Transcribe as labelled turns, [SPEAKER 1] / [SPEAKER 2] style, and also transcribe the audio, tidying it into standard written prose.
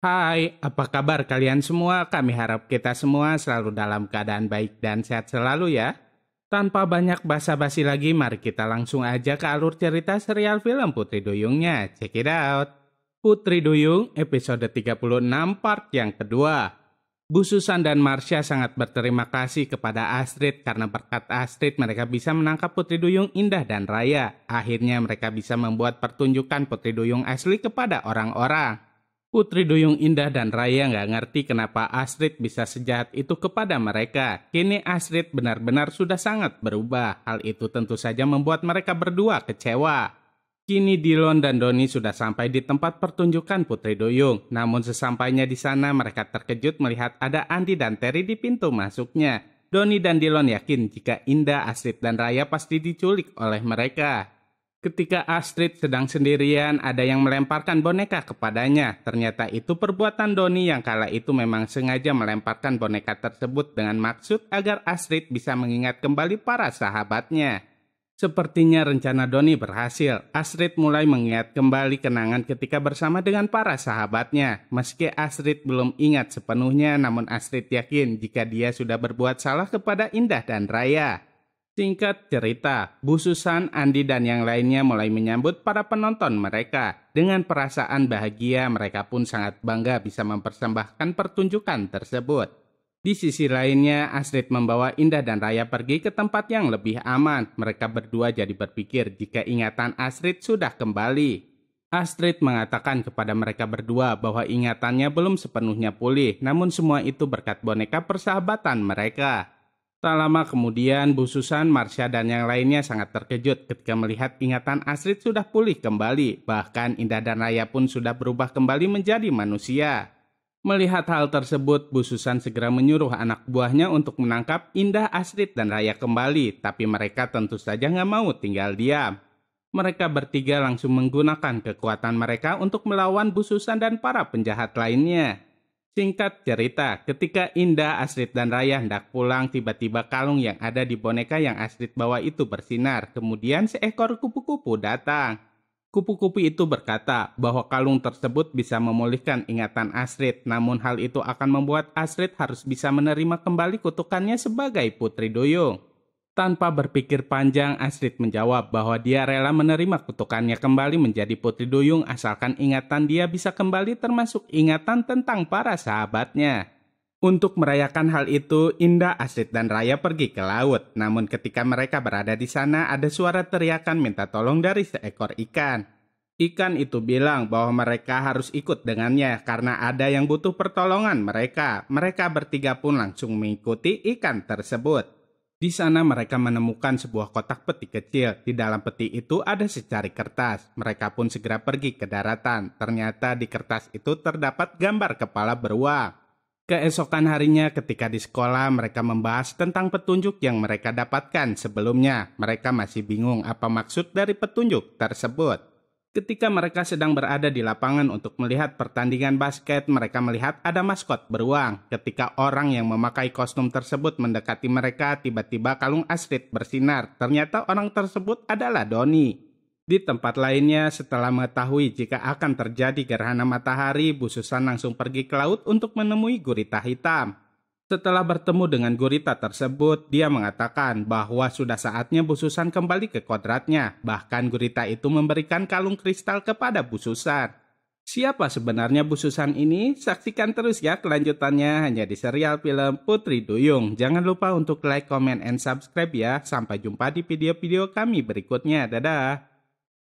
[SPEAKER 1] Hai, apa kabar kalian semua? Kami harap kita semua selalu dalam keadaan baik dan sehat selalu ya. Tanpa banyak basa-basi lagi, mari kita langsung aja ke alur cerita serial film Putri Duyungnya. Check it out. Putri Duyung episode 36 part yang kedua. Bu Susan dan Marsha sangat berterima kasih kepada Astrid karena berkat Astrid mereka bisa menangkap Putri Duyung Indah dan Raya. Akhirnya mereka bisa membuat pertunjukan Putri Duyung asli kepada orang-orang. Putri Duyung Indah dan Raya nggak ngerti kenapa Astrid bisa sejahat itu kepada mereka. Kini Astrid benar-benar sudah sangat berubah. Hal itu tentu saja membuat mereka berdua kecewa. Kini Dillon dan Doni sudah sampai di tempat pertunjukan Putri Duyung. Namun sesampainya di sana mereka terkejut melihat ada Andi dan Terry di pintu masuknya. Doni dan Dillon yakin jika Indah, Astrid dan Raya pasti diculik oleh mereka. Ketika Astrid sedang sendirian, ada yang melemparkan boneka kepadanya. Ternyata itu perbuatan Doni yang kala itu memang sengaja melemparkan boneka tersebut dengan maksud agar Astrid bisa mengingat kembali para sahabatnya. Sepertinya rencana Doni berhasil. Astrid mulai mengingat kembali kenangan ketika bersama dengan para sahabatnya. Meski Astrid belum ingat sepenuhnya, namun Astrid yakin jika dia sudah berbuat salah kepada Indah dan Raya. Singkat cerita, Bu Susan, Andi, dan yang lainnya mulai menyambut para penonton mereka. Dengan perasaan bahagia, mereka pun sangat bangga bisa mempersembahkan pertunjukan tersebut. Di sisi lainnya, Astrid membawa Indah dan Raya pergi ke tempat yang lebih aman. Mereka berdua jadi berpikir jika ingatan Astrid sudah kembali. Astrid mengatakan kepada mereka berdua bahwa ingatannya belum sepenuhnya pulih, namun semua itu berkat boneka persahabatan mereka. Tak lama kemudian, Bu Susan, Marsha, dan yang lainnya sangat terkejut ketika melihat ingatan Astrid sudah pulih kembali. Bahkan Indah dan Raya pun sudah berubah kembali menjadi manusia. Melihat hal tersebut, Bu Susan segera menyuruh anak buahnya untuk menangkap Indah, Astrid, dan Raya kembali. Tapi mereka tentu saja nggak mau tinggal diam. Mereka bertiga langsung menggunakan kekuatan mereka untuk melawan Bu Susan dan para penjahat lainnya. Singkat cerita, ketika Indah, Astrid, dan Raya hendak pulang, tiba-tiba kalung yang ada di boneka yang Astrid bawa itu bersinar. Kemudian seekor kupu-kupu datang. Kupu-kupu itu berkata bahwa kalung tersebut bisa memulihkan ingatan Astrid, namun hal itu akan membuat Astrid harus bisa menerima kembali kutukannya sebagai Putri Duyung. Tanpa berpikir panjang, Astrid menjawab bahwa dia rela menerima kutukannya kembali menjadi Putri Duyung asalkan ingatan dia bisa kembali termasuk ingatan tentang para sahabatnya. Untuk merayakan hal itu, Indah, Astrid, dan Raya pergi ke laut. Namun ketika mereka berada di sana, ada suara teriakan minta tolong dari seekor ikan. Ikan itu bilang bahwa mereka harus ikut dengannya karena ada yang butuh pertolongan mereka. Mereka bertiga pun langsung mengikuti ikan tersebut. Di sana mereka menemukan sebuah kotak peti kecil. Di dalam peti itu ada secari kertas. Mereka pun segera pergi ke daratan. Ternyata di kertas itu terdapat gambar kepala beruang. Keesokan harinya ketika di sekolah mereka membahas tentang petunjuk yang mereka dapatkan sebelumnya. Mereka masih bingung apa maksud dari petunjuk tersebut. Ketika mereka sedang berada di lapangan untuk melihat pertandingan basket, mereka melihat ada maskot beruang. Ketika orang yang memakai kostum tersebut mendekati mereka, tiba-tiba kalung Astrid bersinar. Ternyata orang tersebut adalah Doni. Di tempat lainnya, setelah mengetahui jika akan terjadi gerhana matahari, Bu Susan langsung pergi ke laut untuk menemui gurita hitam. Setelah bertemu dengan gurita tersebut, dia mengatakan bahwa sudah saatnya Bu Susan kembali ke kodratnya. Bahkan gurita itu memberikan kalung kristal kepada Bu Susan. Siapa sebenarnya Bu Susan ini? Saksikan terus ya kelanjutannya hanya di serial film Putri Duyung. Jangan lupa untuk like, comment, and subscribe ya. Sampai jumpa di video-video kami berikutnya. Dadah!